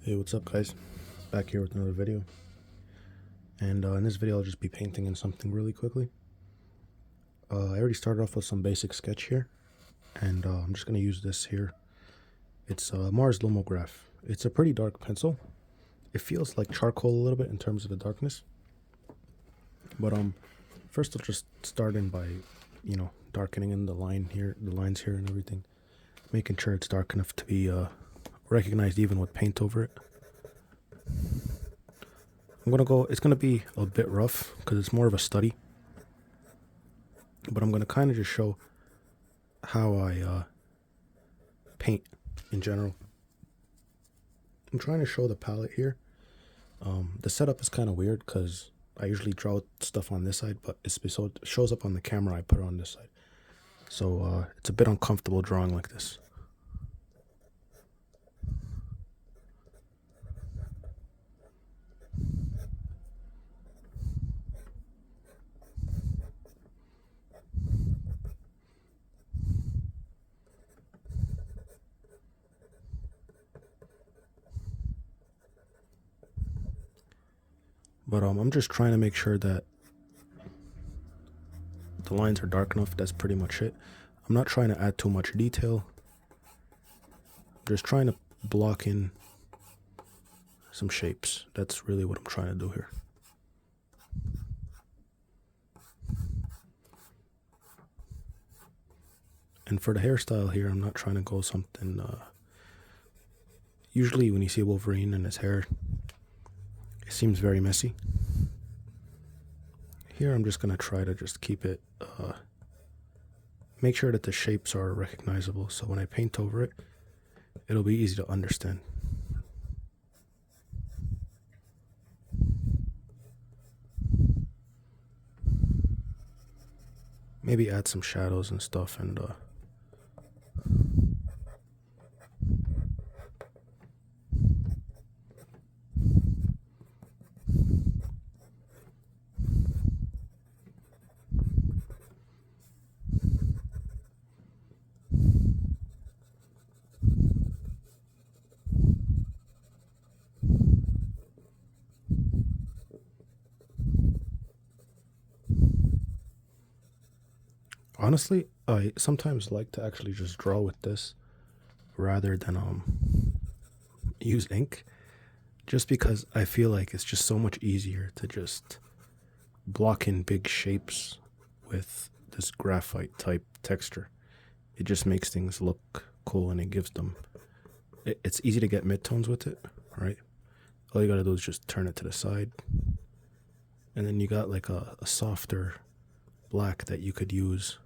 Hey, what's up guys? Back here with another video. And in this video I'll just be painting in something really quickly. I already started off with some basic sketch here. And I'm just going to use this here. It's Mars Lomograph. It's a pretty dark pencil. It feels like charcoal a little bit in terms of the darkness. But first I'll just start in by, darkening in the lines here and everything. Making sure it's dark enough to be recognized even with paint over it. It's gonna be a bit rough because it's more of a study, but I'm gonna kind of just show how I paint in general. I'm trying to show the palette here. The setup is kind of weird because I usually draw stuff on this side, but so it shows up on the camera, I put it on this side. So it's a bit uncomfortable drawing like this. But I'm just trying to make sure that the lines are dark enough. That's pretty much it. I'm not trying to add too much detail. I'm just trying to block in some shapes. That's really what I'm trying to do here. And for the hairstyle here, I'm not trying to go something... usually when you see a Wolverine and his hair, it seems very messy. Here I'm just going to try to just keep it... make sure that the shapes are recognizable, so when I paint over it, it'll be easy to understand. Maybe add some shadows and stuff, and honestly, I sometimes like to actually just draw with this rather than use ink, just because I feel like it's just so much easier to just block in big shapes with this graphite type texture. It just makes things look cool, and it gives them... It's easy to get midtones with it, right? All you gotta do is just turn it to the side, and then you got like a softer black that you could use.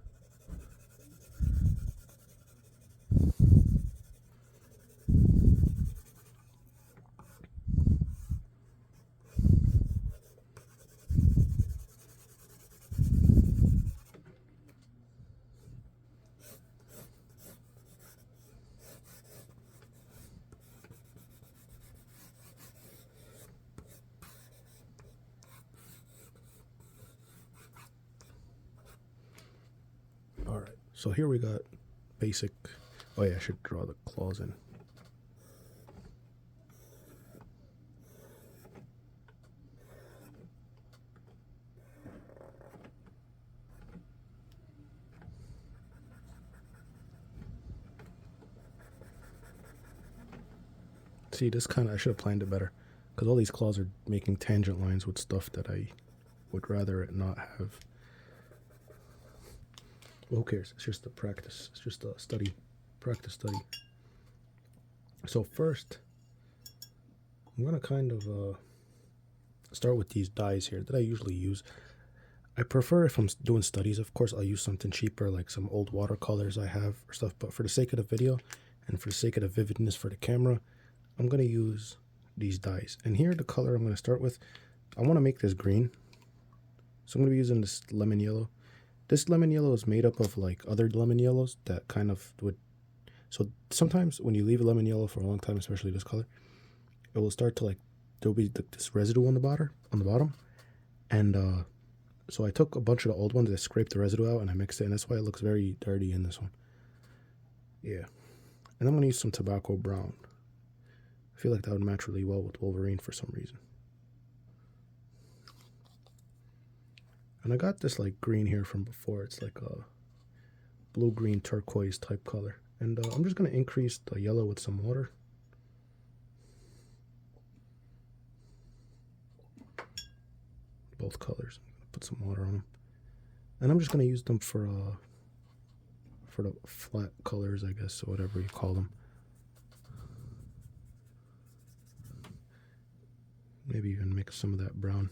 Alright, so here we got basic... Oh yeah, I should draw the claws in. See, this kind of... I should have planned it better, because all these claws are making tangent lines with stuff that I would rather it not have. Well, who cares? It's just a practice. It's just a study. Practice study. So first, I'm going to kind of start with these dyes here that I usually use. I prefer, if I'm doing studies, of course, I'll use something cheaper, like some old watercolors I have or stuff. But for the sake of the video and for the sake of the vividness for the camera, I'm going to use these dyes. And here, the color I'm going to start with, I want to make this green. So I'm going to be using this lemon yellow. This lemon yellow is made up of like other lemon yellows that kind of would... So sometimes when you leave a lemon yellow for a long time, especially this color, it will start to like... There'll be this residue on the bottom. And so I took a bunch of the old ones, I scraped the residue out, and I mixed it, and that's why it looks very dirty in this one. Yeah. And I'm going to use some tobacco brown. I feel like that would match really well with Wolverine for some reason. And I got this like green here from before. It's like a blue-green turquoise type color. And I'm just going to increase the yellow with some water. Both colors. I'm going to put some water on them. And I'm just going to use them for the flat colors, I guess, or whatever you call them. Maybe even mix some of that brown.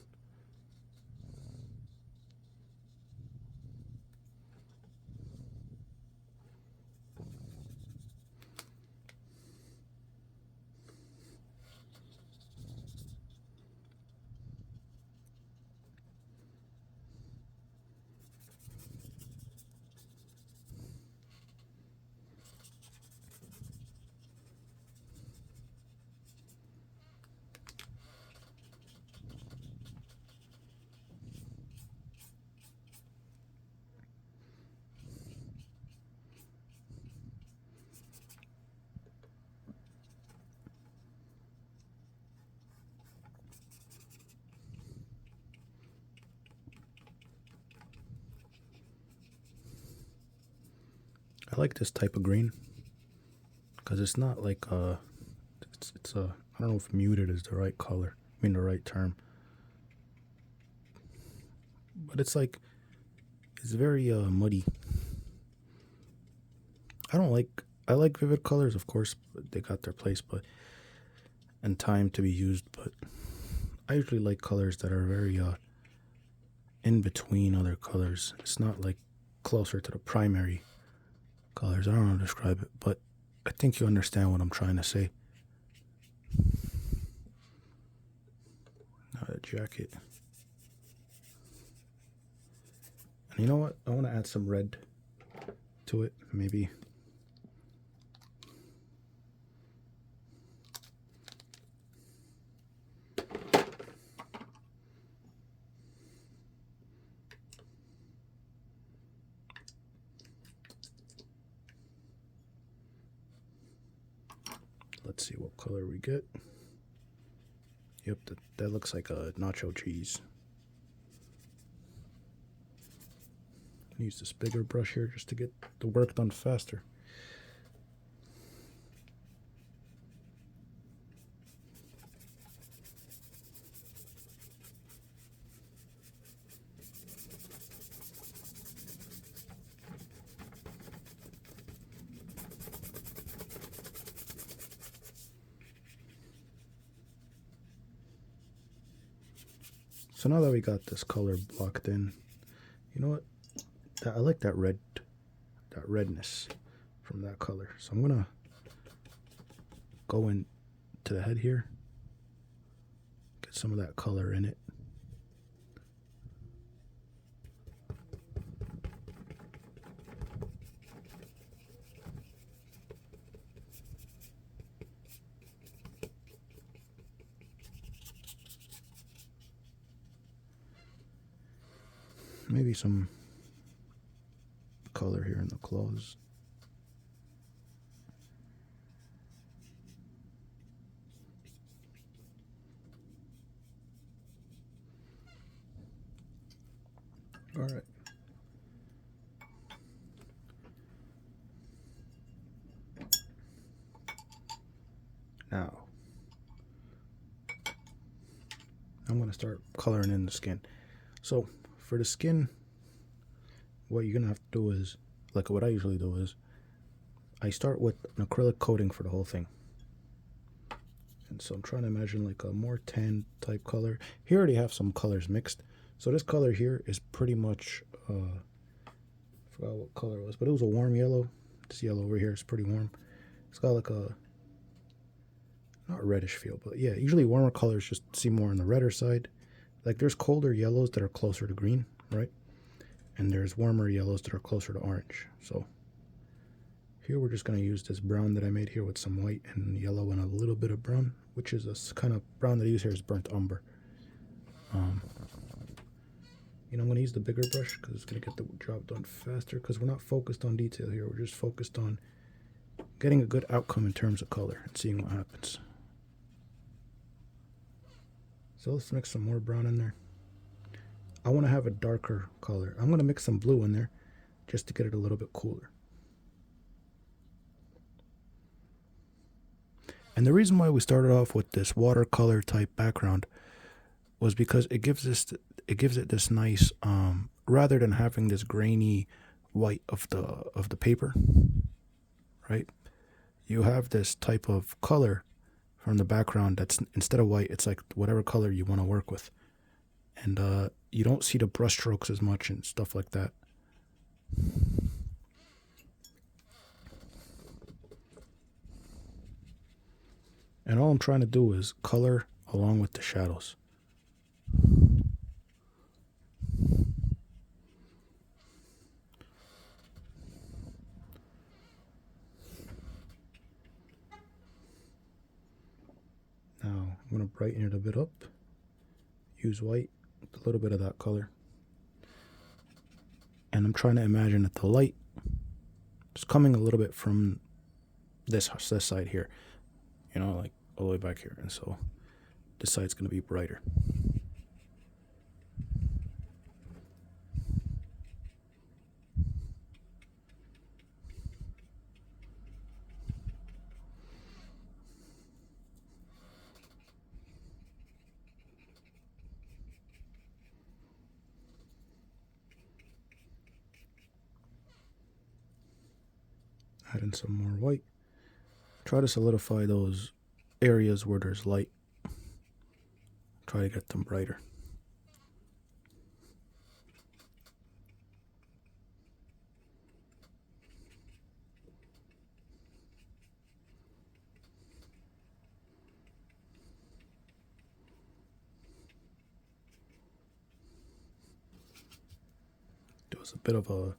I like this type of green because it's not like it's I don't know if muted is the right color. I mean the right term. But it's like it's very muddy. I like vivid colors, of course, but they got their place and time to be used, but I usually like colors that are very in between other colors. It's not like closer to the primary colors. I don't know how to describe it, but I think you understand what I'm trying to say. Now the jacket. And you know what? I want to add some red to it, maybe. Let's see what color we get. Yep, that looks like a nacho cheese. I use this bigger brush here just to get the work done faster. So now that we got this color blocked in, you know what? I like that redness from that color. So I'm gonna go into the head here, get some of that color in it. Maybe some color here in the claws. All right. Now, I'm going to start coloring in the skin. So, for the skin, what you're going to have to do is, like what I usually do is, I start with an acrylic coating for the whole thing. And so I'm trying to imagine like a more tan type color. Here I already have some colors mixed. So this color here is pretty much, I forgot what color it was, but it was a warm yellow. This yellow over here is pretty warm. It's got like a, not reddish feel, but yeah, usually warmer colors just see more on the redder side. Like there's colder yellows that are closer to green, right? And there's warmer yellows that are closer to orange. So here we're just going to use this brown that I made here with some white and yellow and a little bit of brown, which is a kind of brown that I use here is burnt umber. You know, I'm going to use the bigger brush because it's going to get the job done faster because we're not focused on detail here. We're just focused on getting a good outcome in terms of color and seeing what happens. So let's mix some more brown in there. I want to have a darker color. I'm going to mix some blue in there just to get it a little bit cooler. And the reason why we started off with this watercolor type background was because it gives it this nice, rather than having this grainy white of the paper, right? You have this type of color from the background that's, instead of white, it's like whatever color you want to work with. And you don't see the brush strokes as much and stuff like that. And all I'm trying to do is color along with the shadows. Now I'm going to brighten it a bit up. Use white, a little bit of that color. And I'm trying to imagine that the light is coming a little bit from this side here. You know, like all the way back here. And so this side's going to be brighter. Add in some more white. Try to solidify those areas where there's light. Try to get them brighter. There was a bit of a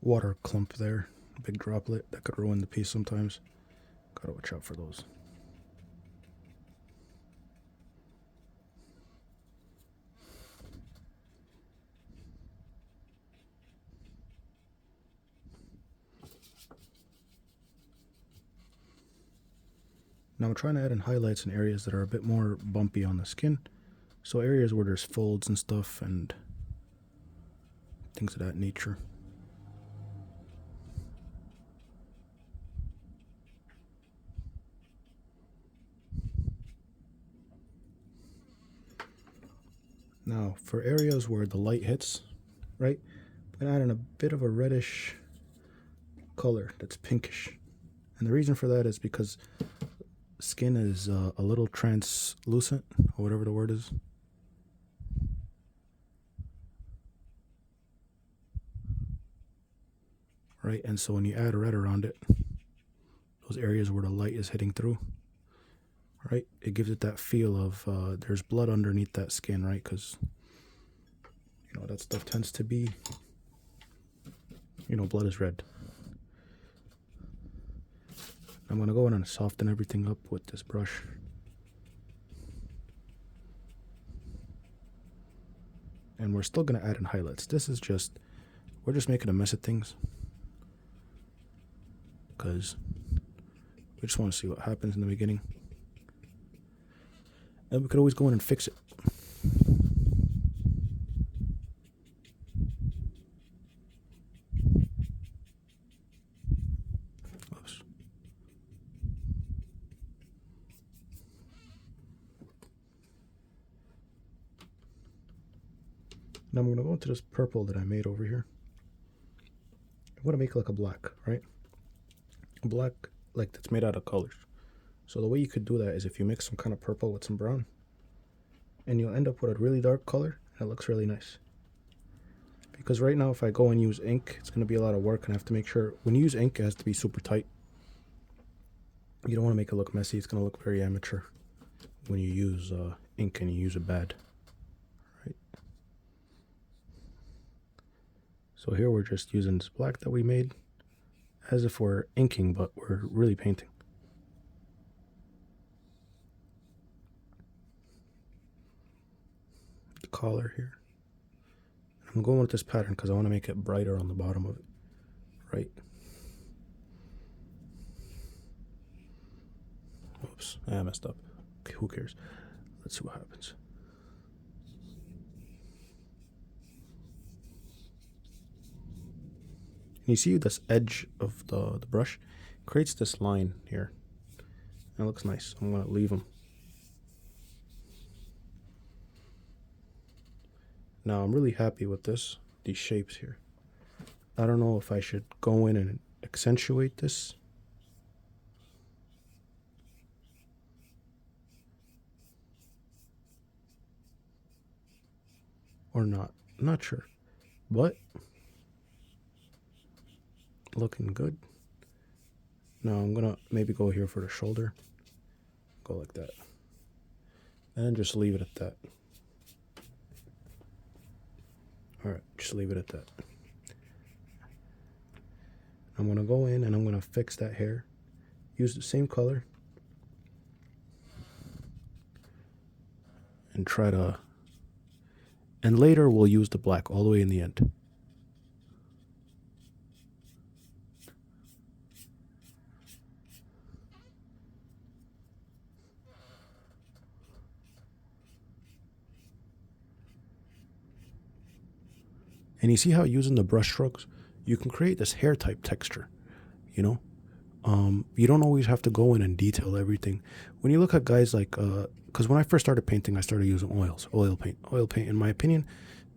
water clump there, a big droplet that could ruin the piece sometimes. Gotta watch out for those. Now I'm trying to add in highlights in areas that are a bit more bumpy on the skin. So areas where there's folds and stuff and things of that nature. Now for areas where the light hits, right, I'm going to add in a bit of a reddish color that's pinkish. And the reason for that is because skin is a little translucent, or whatever the word is. Right, and so when you add red around it, those areas where the light is hitting through, right, it gives it that feel of there's blood underneath that skin, right? Because, you know, that stuff tends to be, you know, blood is red. I'm going to go in and soften everything up with this brush. And we're still going to add in highlights. This is just, we're just making a mess of things, because we just want to see what happens in the beginning. And we could always go in and fix it. Oops. Now I'm going to go into this purple that I made over here. I'm going to make like a black, right? A black like that's made out of colors. So the way you could do that is if you mix some kind of purple with some brown, and you'll end up with a really dark color, and it looks really nice. Because right now if I go and use ink, it's going to be a lot of work, and I have to make sure when you use ink it has to be super tight. You don't want to make it look messy. It's going to look very amateur when you use ink and you use it bad. Right? So here we're just using this black that we made as if we're inking, but we're really painting. The collar here. I'm going with this pattern because I want to make it brighter on the bottom of it, right? Oops, I messed up. Okay, who cares? Let's see what happens. You see this edge of the brush creates this line here. It looks nice. I'm going to leave them. Now I'm really happy with these shapes here. I don't know if I should go in and accentuate this. Or not. I'm not sure. But looking good. Now I'm gonna maybe go here for the shoulder. Go like that. And just leave it at that. Alright, just leave it at that. I'm gonna go in and I'm gonna fix that hair. Use the same color. And try to... And later we'll use the black all the way in the end. And you see how using the brush strokes, you can create this hair type texture, you know? You don't always have to go in and detail everything. When you look at guys like, because when I first started painting, I started using oil paint. Oil paint, in my opinion,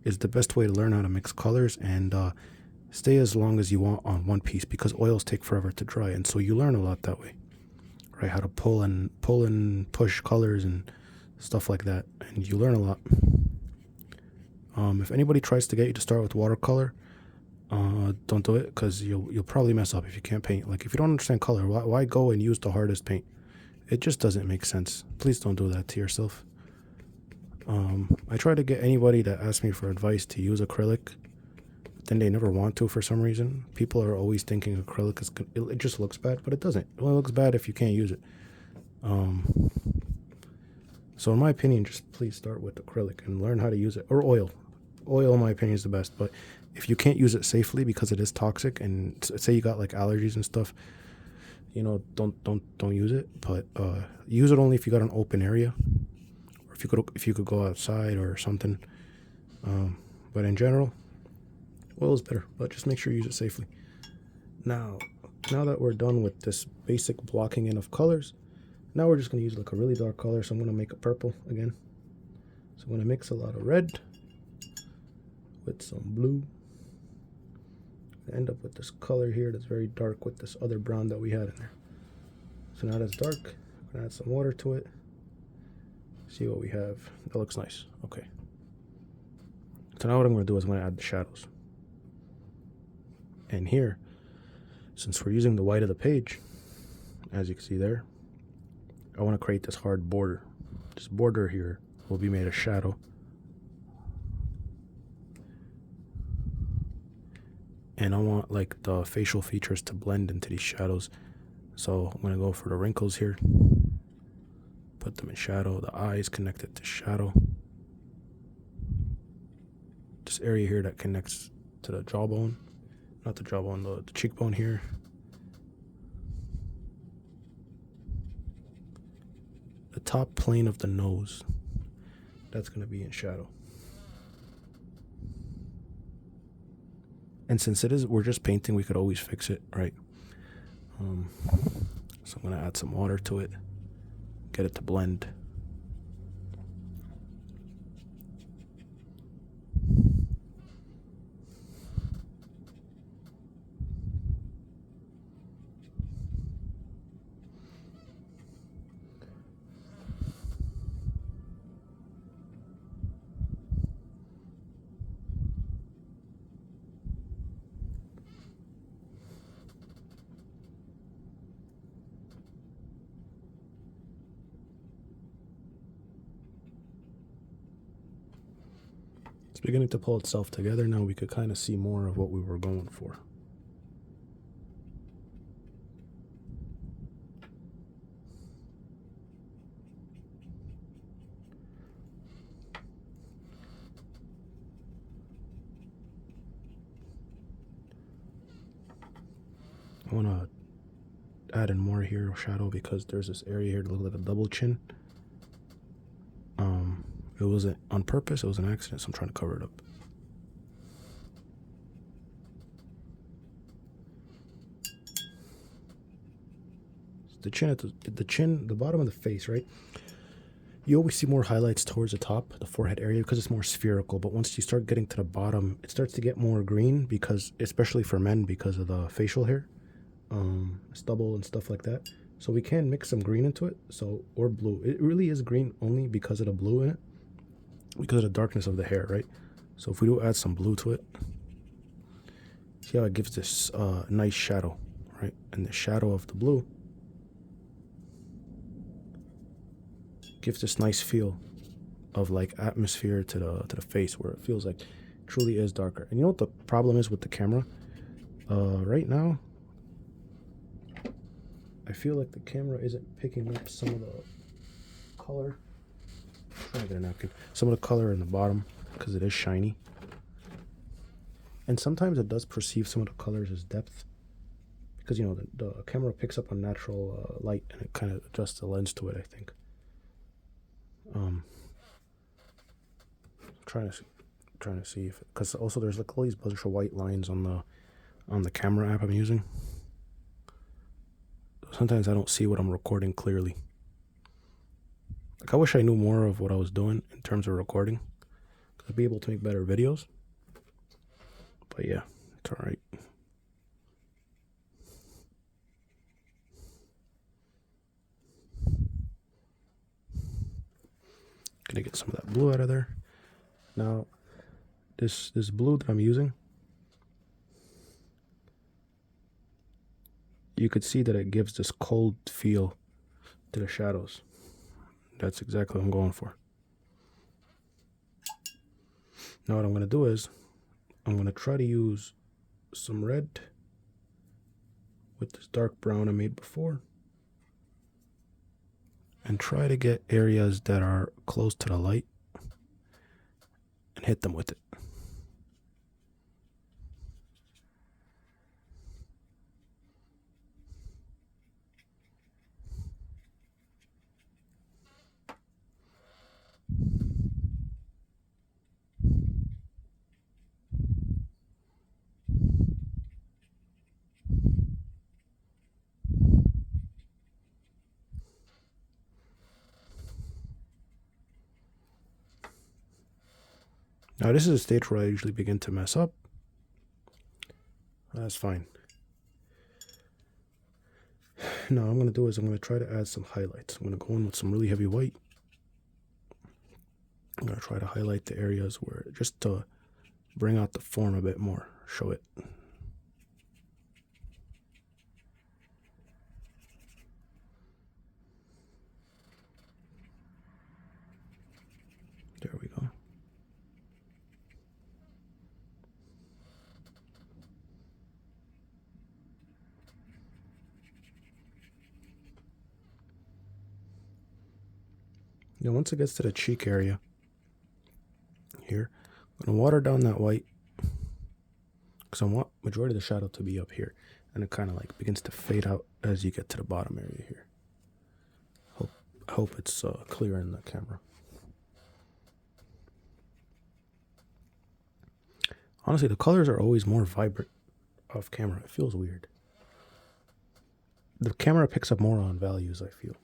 is the best way to learn how to mix colors and stay as long as you want on one piece, because oils take forever to dry. And so you learn a lot that way, right? How to pull and push colors and stuff like that. And you learn a lot. If anybody tries to get you to start with watercolor, don't do it, because you'll probably mess up if you can't paint. Like, if you don't understand color, why go and use the hardest paint? It just doesn't make sense. Please don't do that to yourself. I try to get anybody that asks me for advice to use acrylic, but then they never want to for some reason. People are always thinking acrylic is good. It just looks bad, but it doesn't. It only looks bad if you can't use it. So in my opinion, just please start with acrylic and learn how to use it, or oil. Oil, in my opinion, is the best. But if you can't use it safely because it is toxic, and say you got like allergies and stuff, you know, don't use it. But use it only if you got an open area, or if you could go outside or something. But in general, oil is better. But just make sure you use it safely. Now that we're done with this basic blocking in of colors, now we're just gonna use like a really dark color. So I'm gonna make a purple again. So I'm gonna mix a lot of red with some blue. End up with this color here that's very dark with this other brown that we had in there. So now that's dark. I'm gonna add some water to it. See what we have. That looks nice. Okay. So now what I'm gonna do is I'm gonna add the shadows. And here, since we're using the white of the page, as you can see there, I want to create this hard border. This border here will be made of shadow. And I want like the facial features to blend into these shadows. So I'm going to go for the wrinkles here. Put them in shadow. The eyes connected to shadow. This area here that connects to the jawbone. Not the jawbone, the cheekbone here. The top plane of the nose. That's going to be in shadow. And since we're just painting, we could always fix it, right? So I'm going to add some water to it, get it to blend. It's beginning to pull itself together now. We could kind of see more of what we were going for. I want to add in more here shadow because there's this area here that looks like a double chin. It wasn't on purpose, it was an accident, so I'm trying to cover it up. the chin, the bottom of the face, right? You always see more highlights towards the top, the forehead area, because it's more spherical. But once you start getting to the bottom, it starts to get more green, because, especially for men, because of the facial hair, stubble and stuff like that. So we can mix some green into it, or blue. It really is green only because of the blue in it, because of the darkness of the hair, right? So if we do add some blue to it, see how it gives this nice shadow, right? And the shadow of the blue gives this nice feel of like atmosphere to the face, where it feels like it truly is darker. And you know what the problem is with the camera? Right now, I feel like the camera isn't picking up some of the color. I'm trying to get a napkin. Some of the color in the bottom, because it is shiny. And sometimes it does perceive some of the colors as depth, because, you know, the camera picks up on natural light, and it kind of adjusts the lens to it, I think. Trying to see if, because also there's like all these bunch of white lines on the camera app I'm using. Sometimes I don't see what I'm recording clearly. Like, I wish I knew more of what I was doing in terms of recording, because I'd be able to make better videos. But yeah, it's all right. Gonna get some of that blue out of there. Now, this blue that I'm using, you could see that it gives this cold feel to the shadows. That's exactly what I'm going for. Now what I'm going to do is, I'm going to try to use some red with this dark brown I made before, and try to get areas that are close to the light and hit them with it. Now this is a stage where I usually begin to mess up. That's fine. Now what I'm going to do is I'm going to try to add some highlights. I'm going to go in with some really heavy white. I'm going to try to highlight the areas where, just to bring out the form a bit more, show it. There we go. Now once it gets to the cheek area here, I'm going to water down that white, because I want majority of the shadow to be up here, and it kind of like begins to fade out as you get to the bottom area here. Hope it's clear in the camera. Honestly, the colors are always more vibrant off camera. It feels weird. The camera picks up more on values, I feel.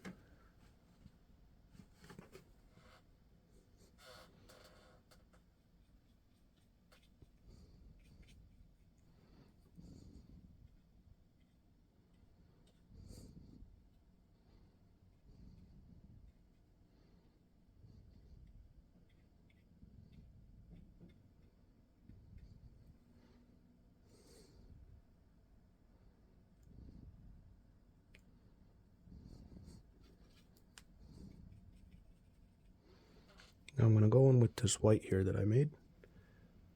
Now I'm going to go in with this white here that I made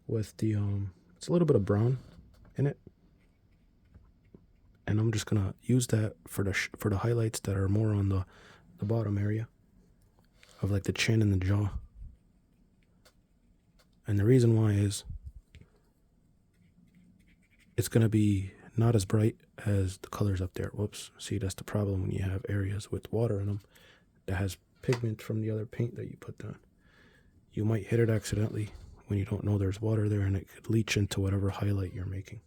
with the, it's a little bit of brown in it. And I'm just going to use that for the highlights that are more on the bottom area of like the chin and the jaw. And the reason why is it's going to be not as bright as the colors up there. Whoops. See, that's the problem when you have areas with water in them that has pigment from the other paint that you put down. You might hit it accidentally when you don't know there's water there, and it could leach into whatever highlight you're making.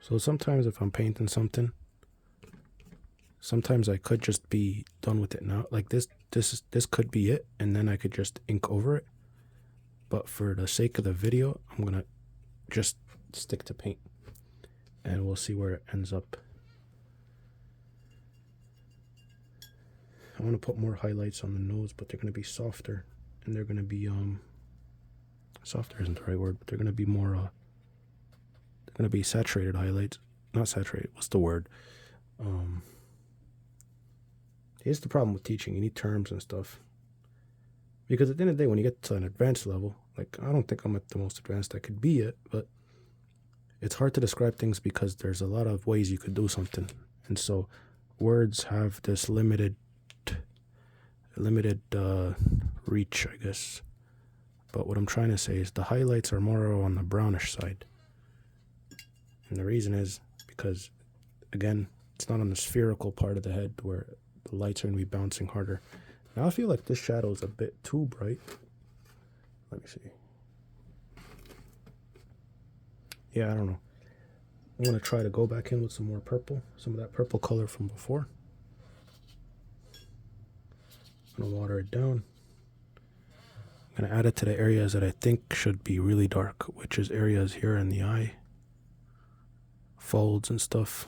So sometimes if I'm painting something, sometimes I could just be done with it now. Like this could be it, and then I could just ink over it. But for the sake of the video, I'm gonna just stick to paint, and we'll see where it ends up. I want to put more highlights on the nose, but they're gonna be softer, and they're gonna be softer isn't the right word, but they're gonna be more they're gonna be saturated highlights. Not saturated. What's the word? Here's the problem with teaching. You need terms and stuff. Because at the end of the day, when you get to an advanced level, like I don't think I'm at the most advanced I could be yet, but it's hard to describe things because there's a lot of ways you could do something. And so words have this limited reach, I guess. But what I'm trying to say is the highlights are more on the brownish side. And the reason is because, again, it's not on the spherical part of the head where the lights are going to be bouncing harder. Now I feel like this shadow is a bit too bright. Let me see. Yeah, I don't know. I'm going to try to go back in with some more purple. Some of that purple color from before. I'm going to water it down. I'm going to add it to the areas that I think should be really dark, which is areas here in the eye. Folds and stuff.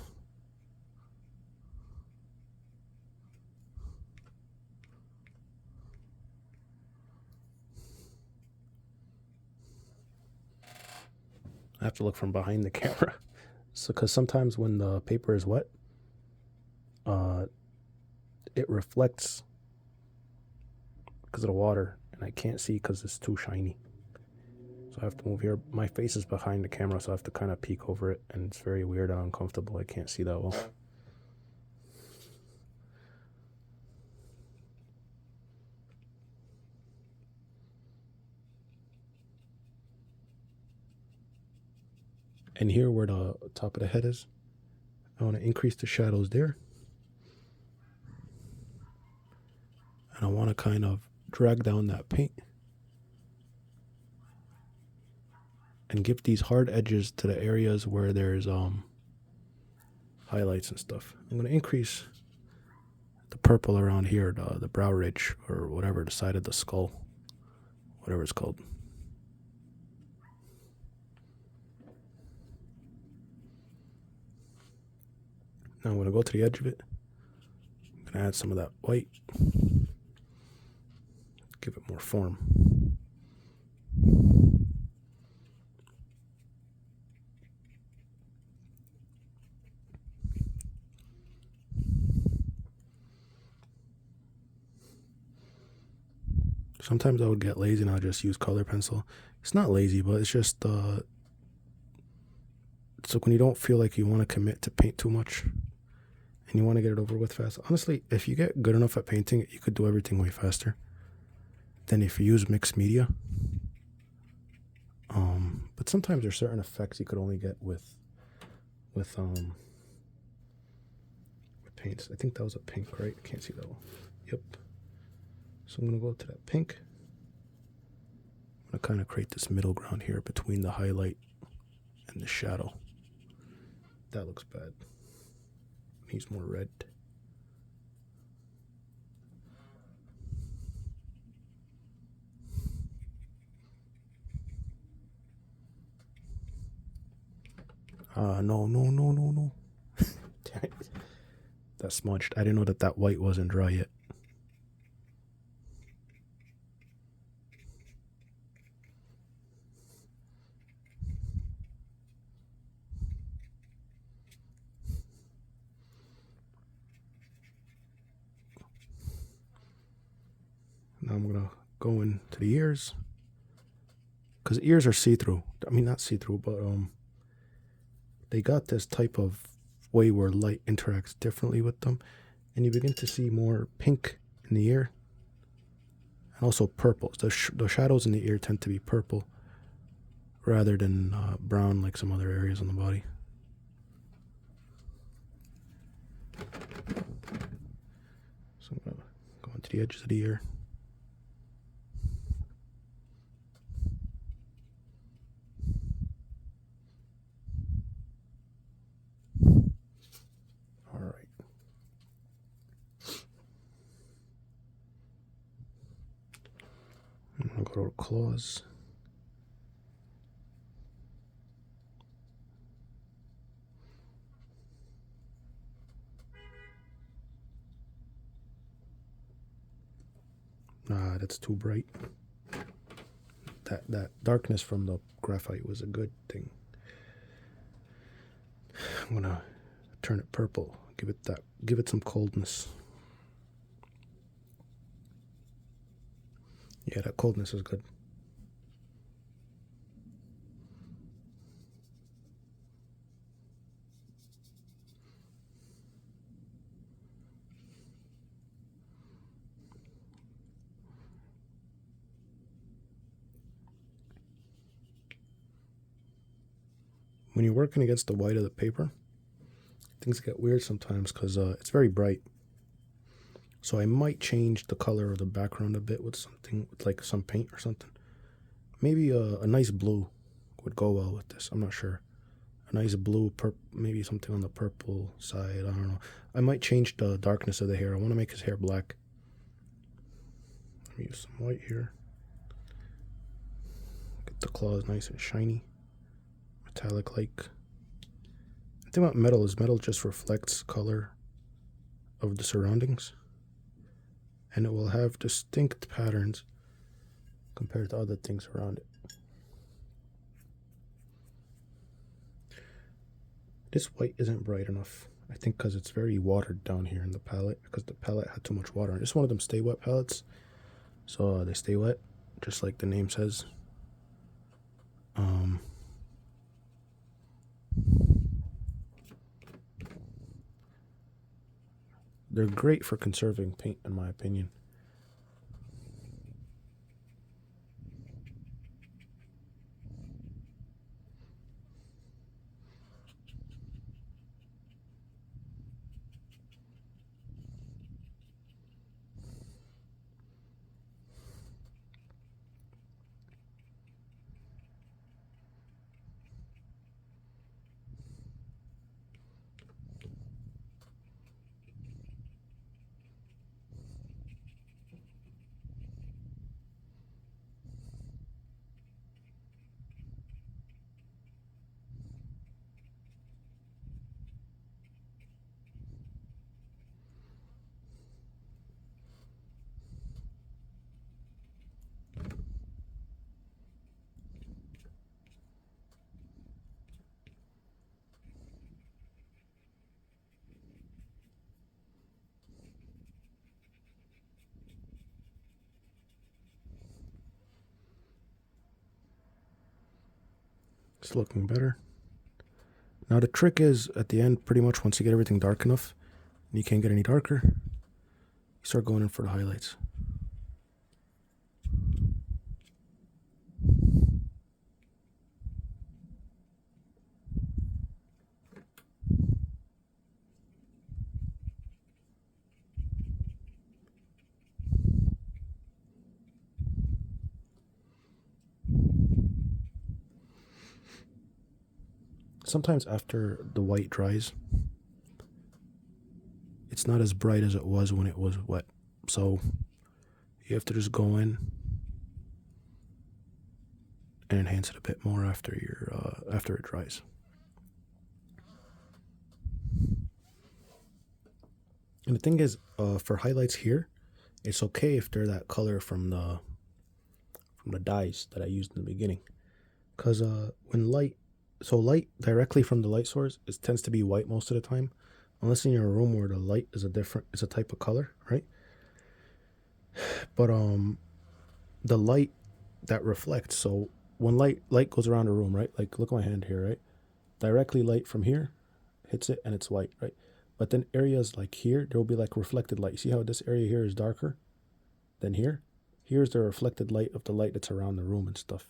I have to look from behind the camera. So, because sometimes when the paper is wet, it reflects because of the water, and I can't see because it's too shiny. So I have to move here. My face is behind the camera, so I have to kind of peek over it, and it's very weird and uncomfortable. I can't see that well. And here where the top of the head is, I want to increase the shadows there. And I want to kind of drag down that paint and give these hard edges to the areas where there's highlights and stuff. I'm going to increase the purple around here, the brow ridge or whatever, the side of the skull, whatever it's called. Now I'm going to go to the edge of it. I'm going to add some of that white. Give it more form. Sometimes I would get lazy and I'll just use color pencil. It's not lazy, but it's just it's like when you don't feel like you want to commit to paint too much and you want to get it over with fast. Honestly, if you get good enough at painting, you could do everything way faster than if you use mixed media. But sometimes there's certain effects you could only get with paints. I think that was a pink, right? I can't see that one. Yep. So I'm going to go to that pink. I'm going to kind of create this middle ground here between the highlight and the shadow. That looks bad. Needs more red. No. Damn it. That smudged. I didn't know that white wasn't dry yet. Now I'm gonna go into the ears, because ears are see-through. I mean, not see-through, but they got this type of way where light interacts differently with them, and you begin to see more pink in the ear, and also purple. The shadows in the ear tend to be purple rather than brown like some other areas on the body. So I'm gonna go into the edges of the ear. little claws. Nah, that's too bright. That darkness from the graphite was a good thing. I'm gonna turn it purple. Give it some coldness. Yeah, that coldness is good. When you're working against the white of the paper, things get weird sometimes because it's very bright. So I might change the color of the background a bit with something, with like some paint or something. Maybe a nice blue would go well with this. I'm not sure. A nice blue, maybe something on the purple side. I don't know. I might change the darkness of the hair. I want to make his hair black. Let me use some white here. Get the claws nice and shiny. Metallic-like. The thing about metal just reflects color of the surroundings. And it will have distinct patterns compared to other things around it. This white isn't bright enough. I think because it's very watered down here in the palette, because the palette had too much water. It's one of them stay wet palettes. So they stay wet, just like the name says. They're great for conserving paint, in my opinion. It's looking better. Now the trick is, at the end, pretty much once you get everything dark enough, and you can't get any darker, you start going in for the highlights. Sometimes after the white dries, it's not as bright as it was when it was wet. So you have to just go in and enhance it a bit more after it dries. And the thing is, for highlights here, it's okay if they're that color from the dyes that I used in the beginning, because when light directly from the light source, it tends to be white most of the time, unless in your room where the light is it's a type of color, right? But the light that reflects, so when light goes around a room, right? Like look at my hand here, right? Directly light from here hits it and it's white, right? But then areas like here, there will be like reflected light. See how this area here is darker than here? Here's the reflected light of the light that's around the room and stuff.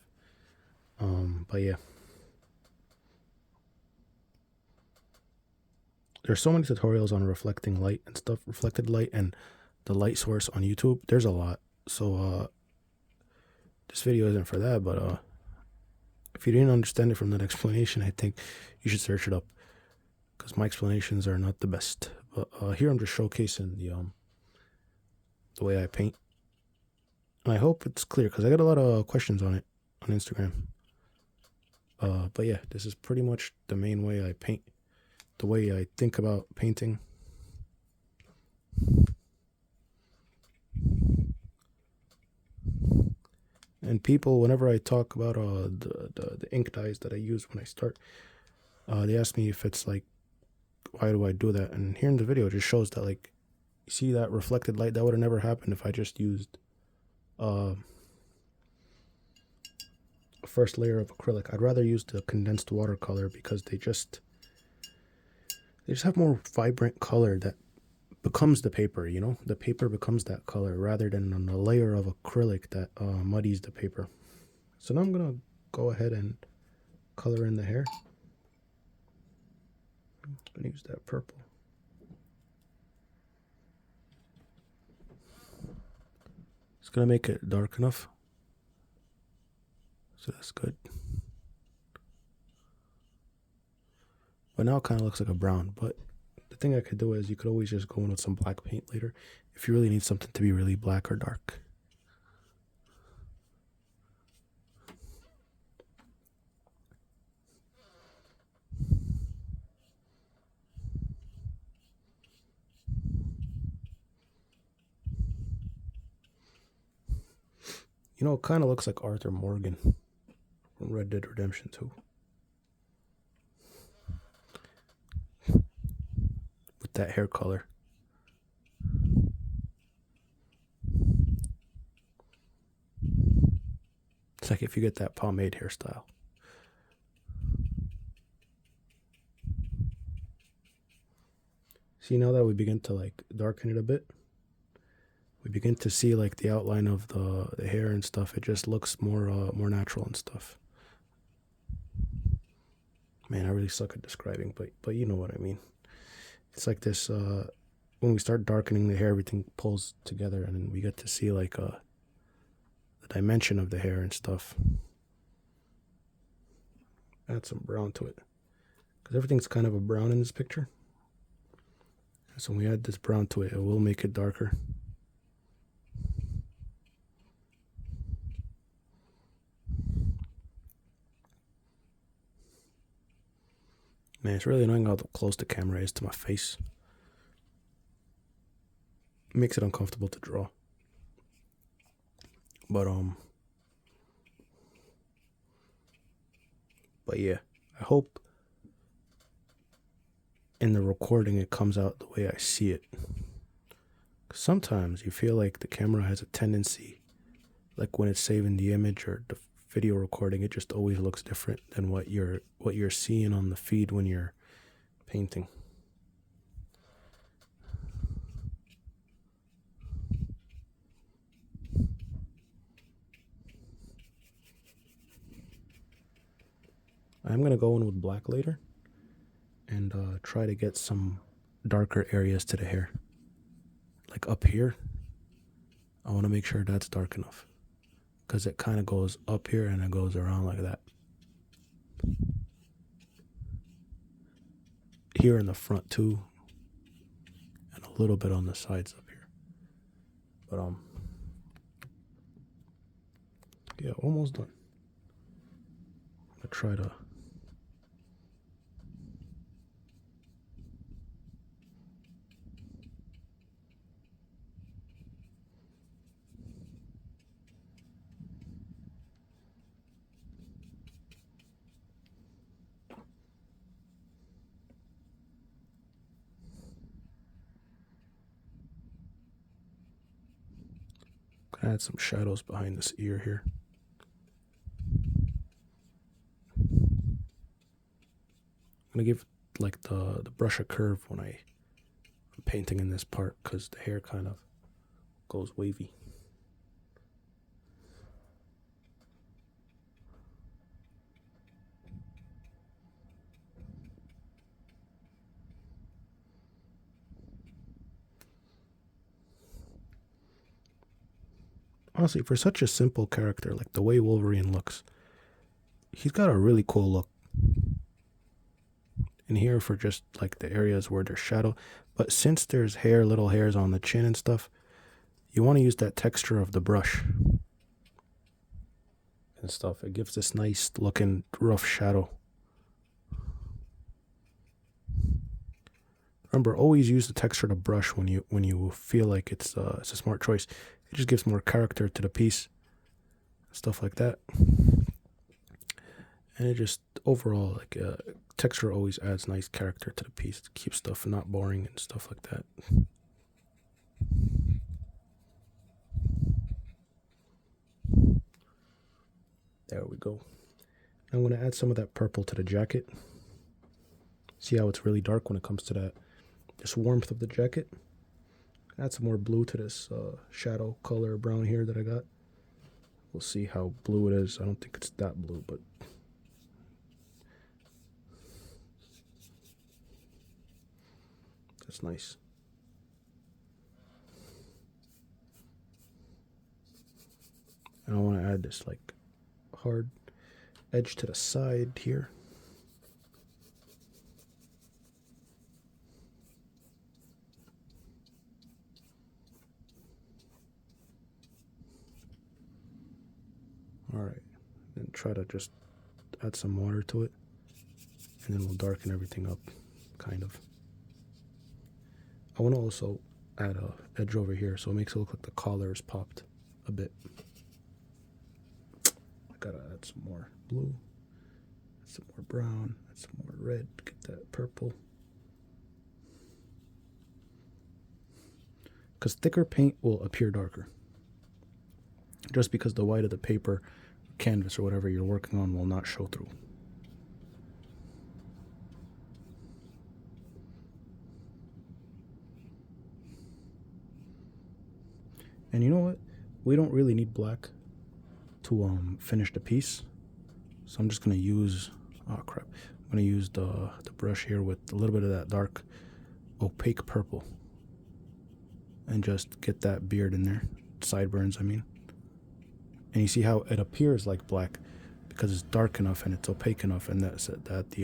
But yeah. There's so many tutorials on reflecting light and stuff, reflected light and the light source on YouTube. There's a lot. So this video isn't for that, but if you didn't understand it from that explanation, I think you should search it up, because my explanations are not the best. But here I'm just showcasing the way I paint. And I hope it's clear because I got a lot of questions on it on Instagram. But yeah, this is pretty much the main way I paint, the way I think about painting. And people, whenever I talk about the ink dyes that I use when I start, they ask me if it's like, why do I do that? And here in the video, it just shows that, like, you see that reflected light, that would have never happened if I just used a first layer of acrylic. I'd rather use the condensed watercolor because they just have more vibrant color that becomes the paper, you know? The paper becomes that color rather than on a layer of acrylic that muddies the paper. So now I'm going to go ahead and color in the hair. I'm going to use that purple. It's going to make it dark enough. So that's good. But now it kind of looks like a brown. But the thing I could do is you could always just go in with some black paint later if you really need something to be really black or dark. You know, it kind of looks like Arthur Morgan from Red Dead Redemption 2. With that hair color. It's like if you get that pomade hairstyle. See, now that we begin to like darken it a bit, we begin to see like the outline of the hair and stuff. It just looks more natural and stuff. Man, I really suck at describing, but you know what I mean. It's like this, when we start darkening the hair, everything pulls together and then we get to see like the dimension of the hair and stuff. Add some brown to it. Because everything's kind of a brown in this picture. So when we add this brown to it, it will make it darker. Man, it's really annoying how close the camera is to my face. It makes it uncomfortable to draw. But yeah, I hope in the recording it comes out the way I see it. 'Cause sometimes you feel like the camera has a tendency, like when it's saving the image or the video recording, it just always looks different than what you're seeing on the feed when you're painting. I'm gonna go in with black later and try to get some darker areas to the hair. Like up here, I want to make sure that's dark enough because it kind of goes up here and it goes around like that. Here in the front too, and a little bit on the sides up here. But yeah, almost done. I'm gonna try to add some shadows behind this ear here. I'm gonna give like the brush a curve when I'm painting in this part because the hair kind of goes wavy. Honestly, for such a simple character, like the way Wolverine looks, he's got a really cool look. In here for just like the areas where there's shadow. But since there's little hairs on the chin and stuff, you want to use that texture of the brush and stuff. It gives this nice looking rough shadow. Remember, always use the texture of the brush when you feel like it's a smart choice. It just gives more character to the piece, stuff like that. And it just overall, like, texture always adds nice character to the piece to keep stuff not boring and stuff like that. There we go. I'm going to add some of that purple to the jacket. See how it's really dark when it comes to this warmth of the jacket. Add some more blue to this shadow color brown here that I got. We'll see how blue it is. I don't think it's that blue, but that's nice. And I want to add this like hard edge to the side here. All right, then try to just add some water to it, and then we'll darken everything up, kind of. I want to also add a edge over here so it makes it look like the collar is popped a bit. I gotta add some more blue, add some more brown, add some more red, get that purple. Because thicker paint will appear darker. Just because the white of the paper, canvas, or whatever you're working on will not show through. And you know what? We don't really need black to finish the piece. So I'm just gonna use, oh crap, I'm gonna use the brush here with a little bit of that dark opaque purple, and just get that beard in there, sideburns I mean. And you see how it appears like black because it's dark enough and it's opaque enough, and that's that the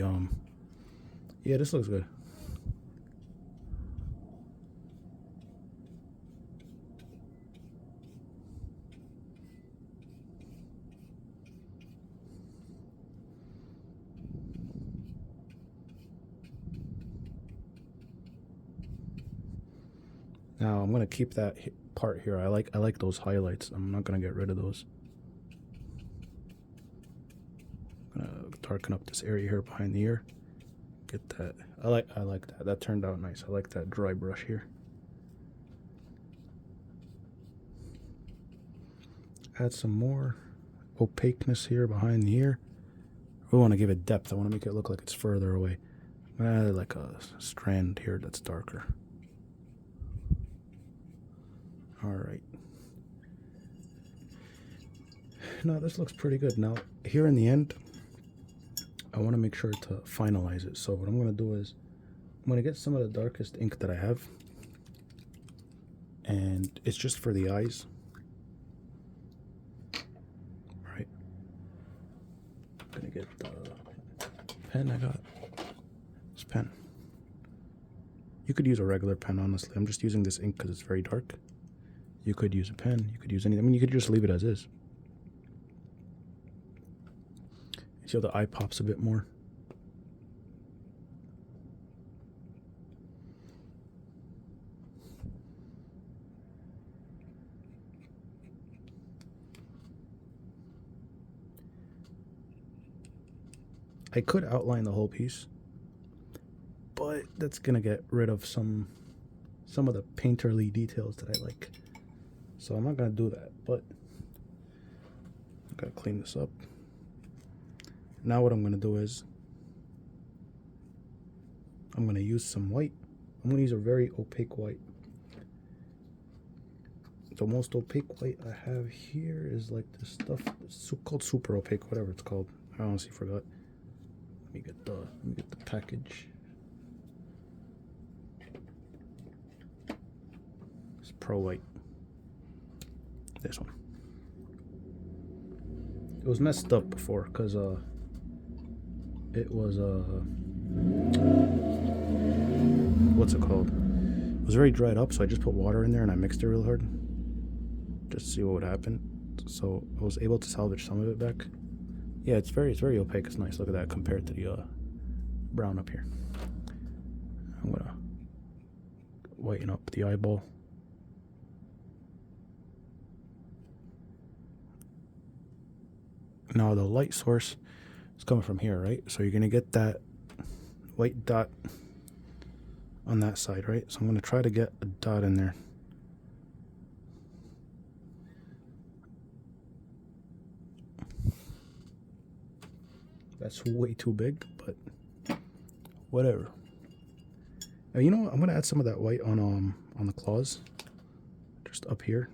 yeah, this looks good. Now I'm gonna keep that part here. I like those highlights. I'm not gonna get rid of those. I'm gonna darken up this area here behind the ear. Get that. I like that. That turned out nice. I like that dry brush here. Add some more opaqueness here behind the ear. I want to give it depth. I want to make it look like it's further away. I'm gonna add like a strand here that's darker. All right. Now this looks pretty good. Now here in the end, I want to make sure to finalize it. So what I'm going to do is I'm going to get some of the darkest ink that I have, and it's just for the eyes. All right. I'm going to get the pen I got. This pen. You could use a regular pen, honestly. I'm just using this ink because it's very dark. You could use a pen. You could use anything. I mean, you could just leave it as is. See how the eye pops a bit more? I could outline the whole piece, but that's gonna get rid of some of the painterly details that I like. So I'm not gonna do that, but I gotta clean this up. Now what I'm going to do is I'm going to use some white. I'm going to use a very opaque white. The most opaque white I have here is like this stuff. It's called super opaque, whatever it's called. I honestly forgot. Let me get the package. It's Pro White. This one. It was messed up before because it was what's it called? It was very dried up, so I just put water in there and I mixed it real hard just to see what would happen. so I was able to salvage some of it back. Yeah, it's very opaque. It's nice. Look at that compared to the brown up here. I'm gonna whiten up the eyeball. Now the light source is coming from here, right? So you're gonna get that white dot on that side, right? So I'm gonna try to get a dot in there. That's way too big, but whatever. Now, you know what? I'm gonna add some of that white on the claws, just up here.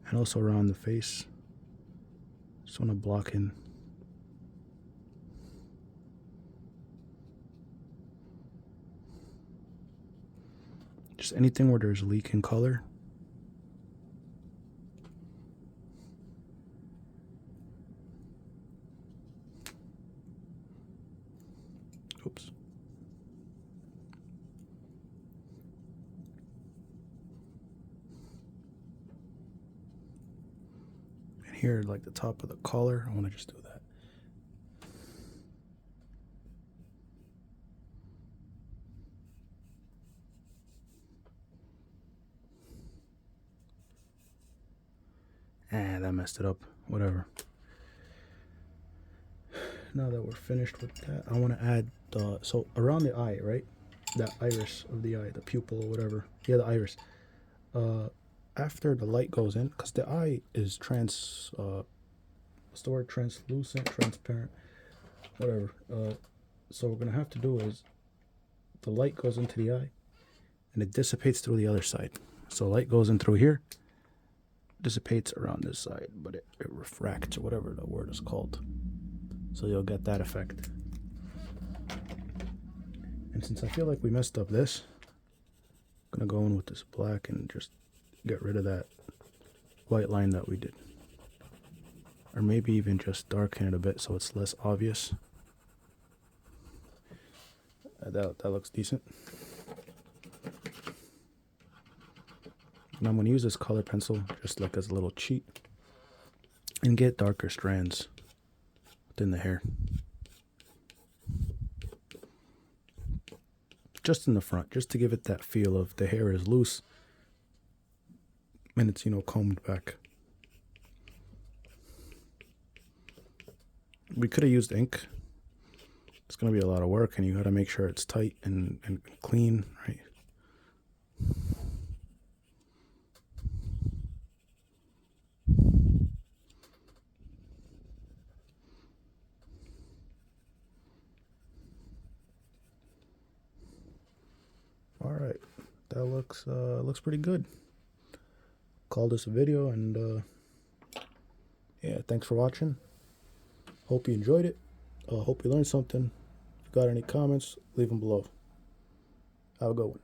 And also around the face. Just want to block in. Just anything where there's leak in color. Oops. And here, like the top of the collar, I want to just do that. That messed it up. Whatever. Now that we're finished with that, I want to add so around the eye, right? That iris of the eye, the pupil or whatever. Yeah, the iris. After the light goes in, because the eye is what's the word? Translucent, transparent, whatever. So what we're gonna have to do is the light goes into the eye, and it dissipates through the other side. So light goes in through here, dissipates around this side, but it refracts, or whatever the word is called. So you'll get that effect. And since I feel like we messed up this, I'm gonna go in with this black and just get rid of that white line that we did. Or maybe even just darken it a bit so it's less obvious. That looks decent. And I'm going to use this color pencil just like as a little cheat and get darker strands within the hair. Just in the front, just to give it that feel of the hair is loose and it's, combed back. We could have used ink. It's going to be a lot of work, and you got to make sure it's tight and clean, right? All right, that looks pretty good. Call this a video, and yeah, thanks for watching. Hope you enjoyed it. Hope you learned something. If you got any comments, leave them below. Have a good one.